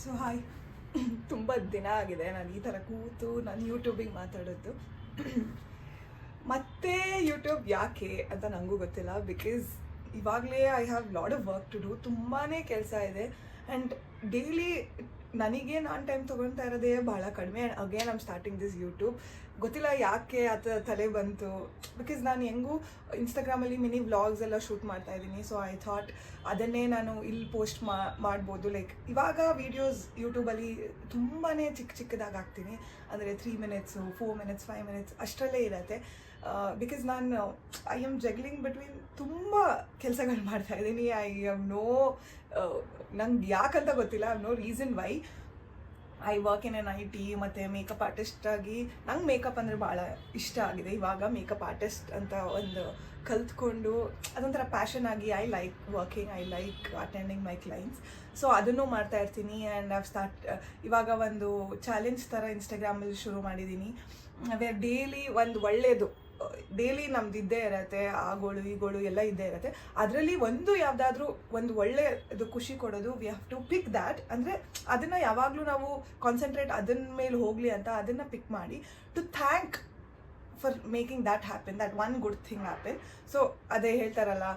So hi. ತುಂಬ ದಿನ ಆಗಿದೆ ನಾನು ಈ ಥರ ಕೂತು ನಾನು ಯೂಟ್ಯೂಬಿಗೆ ಮಾತಾಡೋದು. ಮತ್ತೆ ಯೂಟ್ಯೂಬ್ ಯಾಕೆ ಅಂತ ನನಗೂ ಗೊತ್ತಿಲ್ಲ. ಬಿಕಾಸ್ ಇವಾಗಲೇ I have lot of work to do. ತುಂಬಾ ಕೆಲಸ ಇದೆ ಆ್ಯಂಡ್ ಡೈಲಿ ನನಗೆ ನಾನು ಟೈಮ್ ತೊಗೊಳ್ತಾ ಇರೋದೇ ಭಾಳ ಕಡಿಮೆ. Again I'm starting this YouTube. ಗೊತ್ತಿಲ್ಲ ಯಾಕೆ ಆ ಥರ ತಲೆ ಬಂತು. ಬಿಕಾಸ್ ನಾನು ಹೆಂಗೂ ಇನ್ಸ್ಟಾಗ್ರಾಮಲ್ಲಿ ಮಿನಿ ವ್ಲಾಗ್ಸ್ ಎಲ್ಲ ಶೂಟ್ ಮಾಡ್ತಾ ಇದ್ದೀನಿ. ಸೊ ಐ ಥಾಟ್ ಅದನ್ನೇ ನಾನು ಇಲ್ಲಿ ಪೋಸ್ಟ್ ಮಾಡ್ಬೋದು. ಲೈಕ್ ಇವಾಗ ವೀಡಿಯೋಸ್ ಯೂಟ್ಯೂಬಲ್ಲಿ ತುಂಬಾ ಚಿಕ್ಕದಾಗಿ ಹಾಕ್ತೀನಿ. ಅಂದರೆ 3 ಮಿನಿಟ್ಸು, 4 ಮಿನಿಟ್ಸ್, 5 ಮಿನಿಟ್ಸ್ ಅಷ್ಟರಲ್ಲೇ ಇರುತ್ತೆ. ಬಿಕಾಸ್ ನಾನು ಐ ಆಮ್ ಜಗ್ಲಿಂಗ್ ಬಿಟ್ವೀನ್ ತುಂಬ ಕೆಲಸಗಳು ಮಾಡ್ತಾ ಇದ್ದೀನಿ. ಐ ಆಮ್ ನಂಗೆ ಯಾಕಂತ ಗೊತ್ತಿಲ್ಲ. No reason why. I work in an IT ಮತ್ತು ಮೇಕಪ್ ಆರ್ಟಿಸ್ಟಾಗಿ ನಂಗೆ ಮೇಕಪ್ ಅಂದರೆ ಭಾಳ ಇಷ್ಟ ಆಗಿದೆ. ಇವಾಗ ಮೇಕಪ್ ಆರ್ಟಿಸ್ಟ್ ಅಂತ ಒಂದು ಕಲ್ತ್ಕೊಂಡು ಅದೊಂಥರ ಪ್ಯಾಷನ್ ಆಗಿ I like working, I like attending my clients. So ಅದನ್ನು ಮಾಡ್ತಾ ಇರ್ತೀನಿ. ಆ್ಯಂಡ್ ಇವಾಗ ಒಂದು ಚಾಲೆಂಜ್ ಥರ ಇನ್ಸ್ಟಾಗ್ರಾಮಲ್ಲಿ ಶುರು ಮಾಡಿದ್ದೀನಿ. ಡೈಲಿ ಒಂದು ಒಳ್ಳೆಯದು ಡೈಲಿ ನಮ್ದು ಇದ್ದೇ ಇರುತ್ತೆ. ಆಗೋಳು ಈಗೋಳು ಎಲ್ಲ ಇದ್ದೇ ಇರುತ್ತೆ. ಅದರಲ್ಲಿ ಯಾವುದಾದ್ರೂ ಒಂದು ಒಳ್ಳೆಯದು ಖುಷಿ ಕೊಡೋದು. We have to pick that. ಅಂದರೆ ಅದನ್ನು ಯಾವಾಗಲೂ ನಾವು ಕಾನ್ಸಂಟ್ರೇಟ್ ಅದನ್ನ ಮೇಲೆ ಹೋಗಲಿ ಅಂತ ಅದನ್ನು ಪಿಕ್ ಮಾಡಿ to thank for making that happen, that one good thing happen. So ಅದೇ ಹೇಳ್ತಾರಲ್ಲ,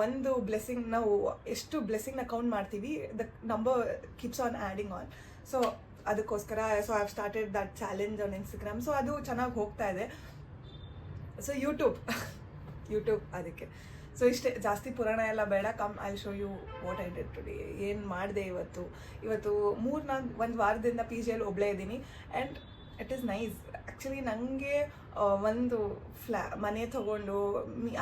ಒಂದು ಬ್ಲೆಸ್ಸಿಂಗ್ ನಾವು ಎಷ್ಟು ಬ್ಲೆಸ್ಸಿಂಗ್ನ ಕೌಂಟ್ ಮಾಡ್ತೀವಿ, the number keeps on adding on. So ಅದಕ್ಕೋಸ್ಕರ I have started that challenge on Instagram. So ಅದು ಚೆನ್ನಾಗಿ ಹೋಗ್ತಾ ಇದೆ. ಸೊ ಯೂಟ್ಯೂಬ್ ಅದಕ್ಕೆ. ಸೊ ಇಷ್ಟೇ, ಜಾಸ್ತಿ ಪುರಾಣ ಎಲ್ಲ ಬೇಡ. I show you what I did today. ಏನು ಮಾಡಿದೆ ಇವತ್ತು 3-4 ಒಂದು ವಾರದಿಂದ PGಯಲ್ಲಿ ಒಬ್ಬಳೇ ಇದ್ದೀನಿ. And it is nice. Actually ನನಗೆ ಒಂದು ಮನೆ ತೊಗೊಂಡು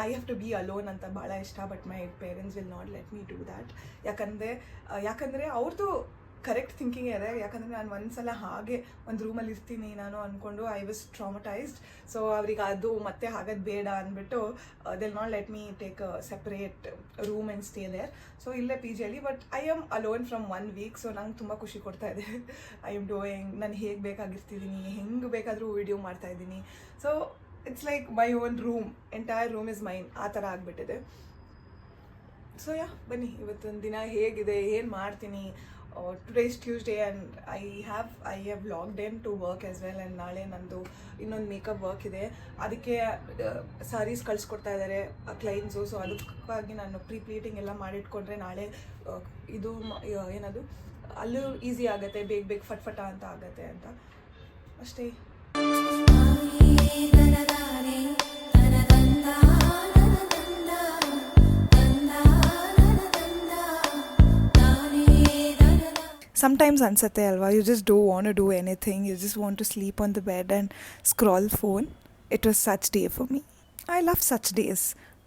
I have to be alone ಅಂತ ಭಾಳ ಇಷ್ಟ. But my parents will not let me do that. ಯಾಕಂದರೆ ಅವ್ರದ್ದು ಕರೆಕ್ಟ್ ಥಿಂಕಿಂಗೇ ಇದೆ. ಯಾಕಂದರೆ ನಾನು ಒಂದ್ಸಲ ಹಾಗೆ ಒಂದು ರೂಮಲ್ಲಿ ಇರ್ತೀನಿ ನಾನು ಅಂದ್ಕೊಂಡು ಐ ವಾಸ್ ಟ್ರಾಮಟೈಸ್ಡ್. ಸೊ ಅವ್ರಿಗೆ ಅದು ಮತ್ತೆ ಹಾಗೋದು ಬೇಡ ಅಂದ್ಬಿಟ್ಟು they'll not let me take a separate room and stay there. So ಇಲ್ಲೇ PGಯಲ್ಲಿ. But I am alone from 1 week. So ನಂಗೆ ತುಂಬ ಖುಷಿ ಕೊಡ್ತಾ ಇದೆ. ಐ ಆಮ್ ಡೂಯಿಂಗ್, ನಾನು ಹೇಗೆ ಬೇಕಾಗಿರ್ತಿದ್ದೀನಿ, ಹೆಂಗೆ ಬೇಕಾದರೂ ವಿಡಿಯೋ ಮಾಡ್ತಾಯಿದ್ದೀನಿ. So it's like my own room, entire room is mine, ಆ ಥರ ಆಗಿಬಿಟ್ಟಿದೆ. ಸೊ ಬನ್ನಿ ಇವತ್ತೊಂದು ದಿನ ಹೇಗಿದೆ, ಏನು ಮಾಡ್ತೀನಿ. Today is Tuesday and I have logged in to work as well. And ನಾಳೆ ನಂದು ಇನ್ನೊಂದು ಮೇಕಪ್ ವರ್ಕ್ ಇದೆ. ಅದಕ್ಕೆ ಸಾರೀಸ್ ಕಳಿಸ್ಕೊಡ್ತಾ ಇದ್ದಾರೆ ಕ್ಲೈಂಟ್ಸು. ಸೊ ಅದಕ್ಕಾಗಿ ನಾನು ಪ್ಲೀಟಿಂಗ್ ಎಲ್ಲ ಮಾಡಿಟ್ಕೊಂಡ್ರೆ ನಾಳೆ ಇದು ಏನದು ಅಲ್ಲೂ ಈಸಿ ಆಗುತ್ತೆ, ಬೇಗ ಫಟ್ ಅಂತ ಆಗುತ್ತೆ ಅಂತ ಅಷ್ಟೇ. Sometimes ಅನ್ಸುತ್ತೆ ಅಲ್ವಾ, you just don't want to do anything, you just want to sleep on the bed and scroll phone. It was such day for me. I love such days.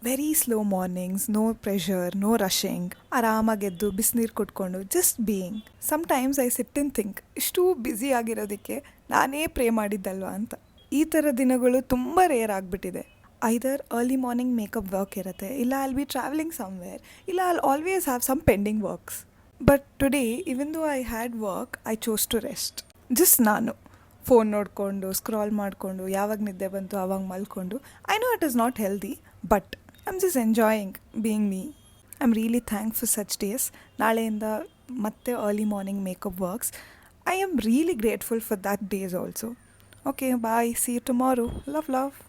Very slow mornings, no pressure, no rushing. ಆರಾಮಾಗೆದ್ದು ಬಿಸಿನೀರು ಕುಟ್ಕೊಂಡು just being. Sometimes I sit and think, ಇಷ್ಟು busy ಆಗಿರೋದಕ್ಕೆ ನಾನೇ pray ಮಾಡಿದ್ದಲ್ವಾ ಅಂತ. ಈ ಥರ ದಿನಗಳು ತುಂಬ rare ಆಗಿಬಿಟ್ಟಿದೆ. ಐದರ್ early morning makeup work ಇರುತ್ತೆ, ಇಲ್ಲ I'll be traveling somewhere, ಇಲ್ಲ I'll always have some pending works. But today even though I had work, I chose to rest. Just ನಾನು ಫೋನ್ ನೋಡಿಕೊಂಡು ಸ್ಕ್ರಾಲ್ ಮಾಡಿಕೊಂಡು ಯಾವಾಗ ನಿದ್ದೆ ಬಂತು ಆವಾಗ ಮಲ್ಕೊಂಡು. I know it is not healthy, but I am just enjoying being me. I am really thank for such days. ನಾಳೆಯಿಂದ ಮತ್ತೆ early morning makeup works. I am really grateful for that days also. Okay, bye, see you tomorrow. Love.